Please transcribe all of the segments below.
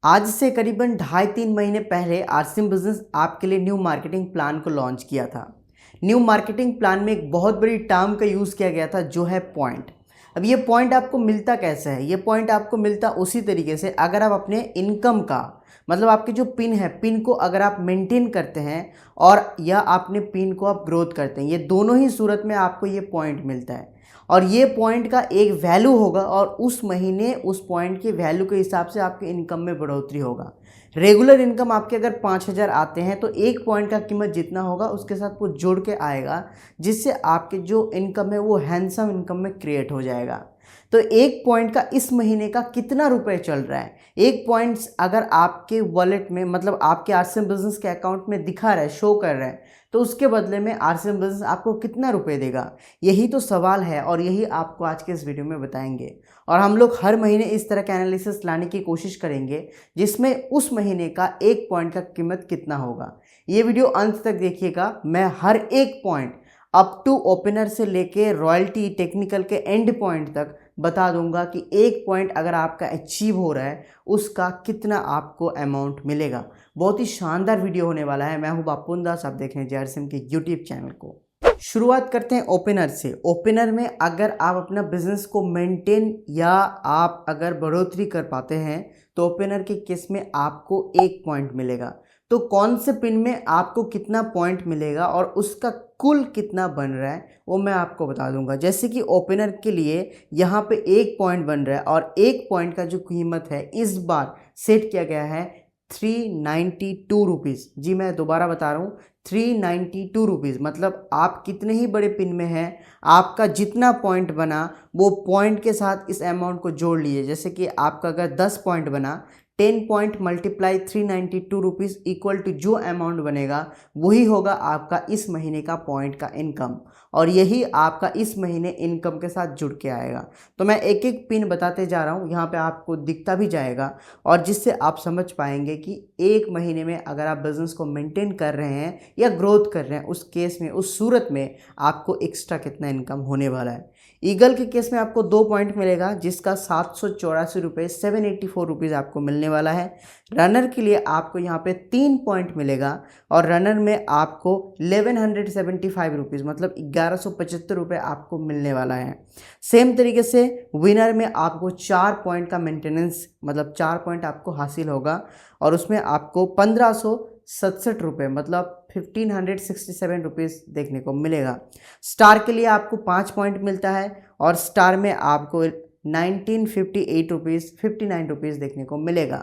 आज से करीबन 2.5-3 महीने पहले आरसीएम बिजनेस आपके लिए न्यू मार्केटिंग प्लान को लॉन्च किया था। न्यू मार्केटिंग प्लान में एक बहुत बड़ी टर्म का यूज़ किया गया था जो है पॉइंट। अब ये पॉइंट आपको मिलता कैसे है? ये पॉइंट आपको मिलता उसी तरीके से अगर आप अपने इनकम का मतलब आपके जो पिन है, पिन को अगर आप मेंटेन करते हैं और या अपने पिन को आप ग्रोथ करते हैं, ये दोनों ही सूरत में आपको ये पॉइंट मिलता है। और ये पॉइंट का एक वैल्यू होगा और उस महीने उस पॉइंट के वैल्यू के हिसाब से आपके इनकम में बढ़ोतरी होगा। रेगुलर इनकम आपके अगर 5,000 आते हैं तो एक पॉइंट का कीमत जितना होगा उसके साथ वो जोड़ के आएगा, जिससे आपके जो इनकम है वो हैंडसम इनकम में क्रिएट हो जाएगा। तो एक पॉइंट का इस महीने का कितना रुपए चल रहा है, एक पॉइंट्स अगर आपके वॉलेट में मतलब आपके आरसीएम बिजनेस के अकाउंट में दिखा रहा है, शो कर रहा है, तो उसके बदले में आरसीएम बिजनेस आपको कितना रुपए देगा? यही तो सवाल है और यही आपको आज के इस वीडियो में बताएंगे। और हम लोग हर महीने इस तरह के एनालिसिस लाने की कोशिश करेंगे जिसमें उस महीने का एक पॉइंट का कीमत कितना होगा। ये वीडियो अंत तक देखिएगा। मैं हर एक पॉइंट अप टू ओपनर से लेके रॉयल्टी टेक्निकल के एंड पॉइंट तक बता दूंगा कि एक पॉइंट अगर आपका अचीव हो रहा है उसका कितना आपको अमाउंट मिलेगा। बहुत ही शानदार वीडियो होने वाला है। मैं हूं बापुन दास, आप देख रहे हैं जेआरसीएम के यूट्यूब चैनल को। शुरुआत करते हैं ओपनर से। ओपनर में अगर आप अपना बिजनेस को मेंटेन या आप अगर बढ़ोतरी कर पाते हैं तो ओपनर के केस में आपको एक पॉइंट मिलेगा। तो कौन से पिन में आपको कितना पॉइंट मिलेगा और उसका कुल कितना बन रहा है वो मैं आपको बता दूंगा। जैसे कि ओपनर के लिए यहाँ पे एक पॉइंट बन रहा है और एक पॉइंट का जो कीमत है इस बार सेट किया गया है 392 रुपीज़। जी मैं दोबारा बता रहा हूँ, 392 रुपीज़। मतलब आप कितने ही बड़े पिन में हैं, आपका जितना पॉइंट बना वो पॉइंट के साथ इस अमाउंट को जोड़ लीजिए। जैसे कि आपका अगर 10 पॉइंट बना, 10 point multiply 392 rupees equal to जो अमाउंट बनेगा वही होगा आपका इस महीने का पॉइंट का इनकम। और यही आपका इस महीने इनकम के साथ जुड़ के आएगा। तो मैं एक एक पिन बताते जा रहा हूँ, यहाँ पे आपको दिखता भी जाएगा और जिससे आप समझ पाएंगे कि एक महीने में अगर आप बिजनेस को मेंटेन कर रहे हैं या ग्रोथ कर रहे हैं उस केस में, उस सूरत में आपको एक्स्ट्रा कितना इनकम होने वाला है। ईगल के केस में आपको 2 पॉइंट मिलेगा जिसका 784 रुपये 784 रुपीज़ आपको मिलने वाला है। रनर के लिए आपको यहाँ पे 3 पॉइंट मिलेगा और रनर में आपको 1175 रुपीज़ मतलब 1175 रुपये आपको मिलने वाला है। सेम तरीके से विनर में आपको 4 पॉइंट का मेंटेनेंस मतलब 4 पॉइंट आपको हासिल होगा और उसमें आपको 1567 रुपये मतलब 1567 रुपीज़ देखने को मिलेगा। स्टार के लिए आपको 5 पॉइंट मिलता है और स्टार में आपको 1958 रुपीज़ 59 रुपीज़ देखने को मिलेगा।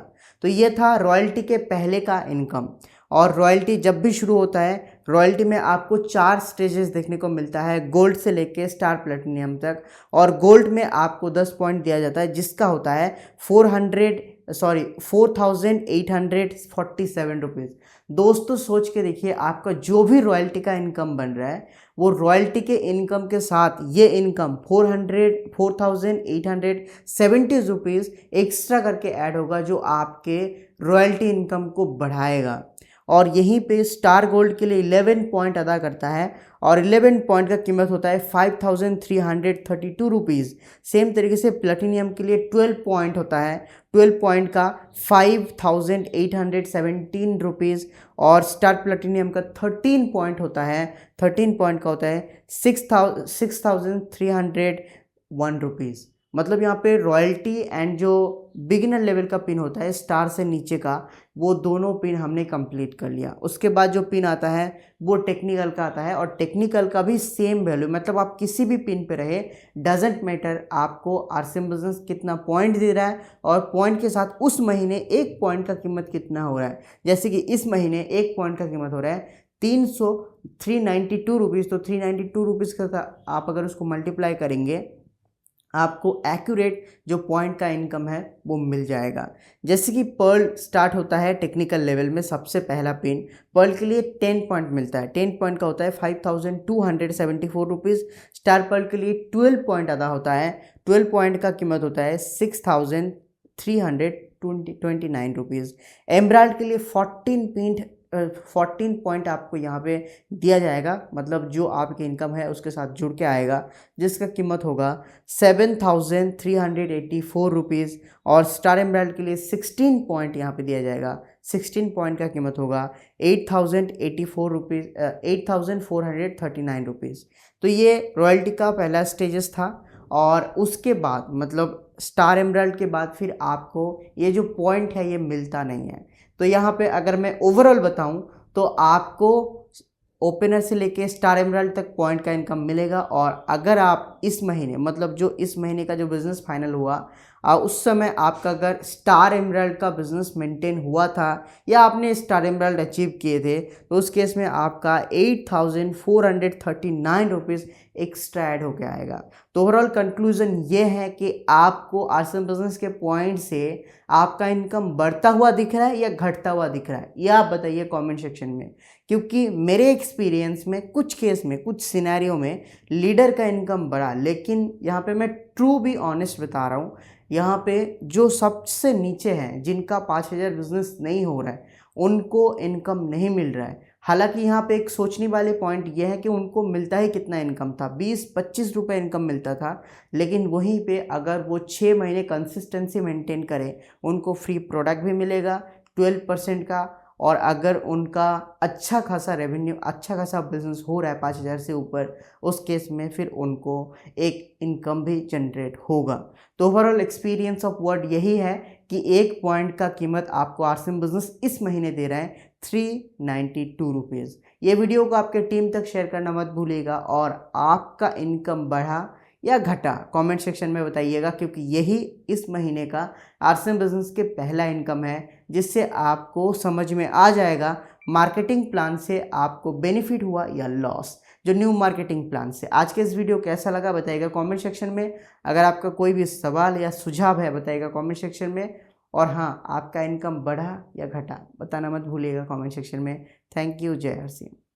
तो ये था रॉयल्टी के पहले का इनकम। और रॉयल्टी जब भी शुरू होता है, रॉयल्टी में आपको 4 स्टेजेस देखने को मिलता है, गोल्ड से लेके स्टार प्लेटिनियम तक। और गोल्ड में आपको 10 पॉइंट दिया जाता है जिसका होता है 4,847 रुपीज़। दोस्तों सोच के देखिए, आपका जो भी रॉयल्टी का इनकम बन रहा है वो रॉयल्टी के इनकम के साथ ये इनकम 4,870 रुपीज़ एक्स्ट्रा करके ऐड होगा जो आपके रॉयल्टी इनकम को बढ़ाएगा। और यहीं पे स्टार गोल्ड के लिए 11 पॉइंट अदा करता है और 11 पॉइंट का कीमत होता है 5,332 रुपीज़। सेम तरीके से प्लेटिनियम के लिए 12 पॉइंट होता है, 12 पॉइंट का 5,817 रुपीज़ और स्टार प्लेटिनियम का 13 पॉइंट होता है, 13 पॉइंट का होता है 6,301 रुपीज़। मतलब यहाँ पे रॉयल्टी एंड जो बिगिनर लेवल का पिन होता है स्टार से नीचे का, वो दोनों पिन हमने कंप्लीट कर लिया। उसके बाद जो पिन आता है वो टेक्निकल का आता है और टेक्निकल का भी सेम वैल्यू, मतलब आप किसी भी पिन पे रहे डजेंट मैटर, आपको आरसीएम बिजनेस कितना पॉइंट दे रहा है और पॉइंट के साथ उस महीने एक पॉइंट का कीमत कितना हो रहा है। जैसे कि इस महीने एक पॉइंट का कीमत हो रहा है 392 रुपीज़। तो 392 रुपीज़ का आप अगर उसको मल्टीप्लाई करेंगे आपको एक्यूरेट जो पॉइंट का इनकम है वो मिल जाएगा। जैसे कि पर्ल स्टार्ट होता है टेक्निकल लेवल में, सबसे पहला पिन पर्ल के लिए 10 पॉइंट मिलता है, 10 पॉइंट का होता है 5,274 रुपीज़। स्टार पर्ल के लिए 12 पॉइंट अदा होता है, 12 पॉइंट का कीमत होता है 6,329 रुपीज़। एमराल्ड के लिए 14 पॉइंट आपको यहाँ पे दिया जाएगा, मतलब जो आपकी इनकम है उसके साथ जुड़ के आएगा, जिसका कीमत होगा 7,384 रुपीज़। और स्टार एमराल्ड के लिए 16 पॉइंट यहाँ पे दिया जाएगा। 16 पॉइंट का कीमत होगा 8,084 रुपीज़ 8,439 रुपीज़। तो ये रॉयल्टी का पहला स्टेजेस था। और उसके बाद मतलब स्टार एमराल्ड के बाद फिर आपको ये जो पॉइंट है ये मिलता नहीं है। तो यहाँ पे अगर मैं ओवरऑल बताऊँ तो आपको ओपनर से लेके स्टार एमराल्ड तक पॉइंट का इनकम मिलेगा। और अगर आप इस महीने मतलब जो इस महीने का जो बिज़नेस फाइनल हुआ उस समय आपका अगर स्टार एमराल्ड का बिज़नेस मेंटेन हुआ था या आपने स्टार एमराल्ड अचीव किए थे तो उस केस में आपका 8,439 रुपीज़ एक्स्ट्रा ऐड होकर आएगा। तो ओवरऑल कंक्लूजन ये है कि आपको आरसीएम बिजनेस के पॉइंट से आपका इनकम बढ़ता हुआ दिख रहा है या घटता हुआ दिख रहा है, ये आप बताइए कमेंट सेक्शन में। क्योंकि मेरे एक्सपीरियंस में कुछ केस में कुछ सिनेरियो में लीडर का इनकम बढ़ा, लेकिन यहाँ पे मैं ट्रू भी ऑनेस्ट बता रहा हूँ, यहाँ पे जो सबसे नीचे हैं जिनका 5,000 बिजनेस नहीं हो रहा है उनको इनकम नहीं मिल रहा है। हालांकि यहाँ पे एक सोचने वाले पॉइंट ये है कि उनको मिलता ही कितना इनकम था, 20-25 रुपये इनकम मिलता था। लेकिन वहीं पे अगर वो 6 महीने कंसिस्टेंसी मेंटेन करें उनको फ्री प्रोडक्ट भी मिलेगा 12% का। और अगर उनका अच्छा खासा रेवेन्यू अच्छा खासा बिजनेस हो रहा है 5,000 से ऊपर, उस केस में फिर उनको एक इनकम भी जनरेट होगा। तो ओवरऑल एक्सपीरियंस ऑफ वर्ड यही है कि एक पॉइंट का कीमत आपको आरसीएम बिजनेस इस महीने दे रहा है 392 रुपीज़। ये वीडियो को आपके टीम तक शेयर करना मत भूलिएगा। और आपका इनकम बढ़ा या घटा कमेंट सेक्शन में बताइएगा, क्योंकि यही इस महीने का आरसीएम बिजनेस के पहला इनकम है, जिससे आपको समझ में आ जाएगा मार्केटिंग प्लान से आपको बेनिफिट हुआ या लॉस, जो न्यू मार्केटिंग प्लान से। आज के इस वीडियो कैसा लगा बताइएगा कमेंट सेक्शन में। अगर आपका कोई भी सवाल या सुझाव है बताइएगा कमेंट सेक्शन में। और हाँ, आपका इनकम बढ़ा या घटा बताना मत भूलिएगा कमेंट सेक्शन में। Thank you. जय हर सिंह।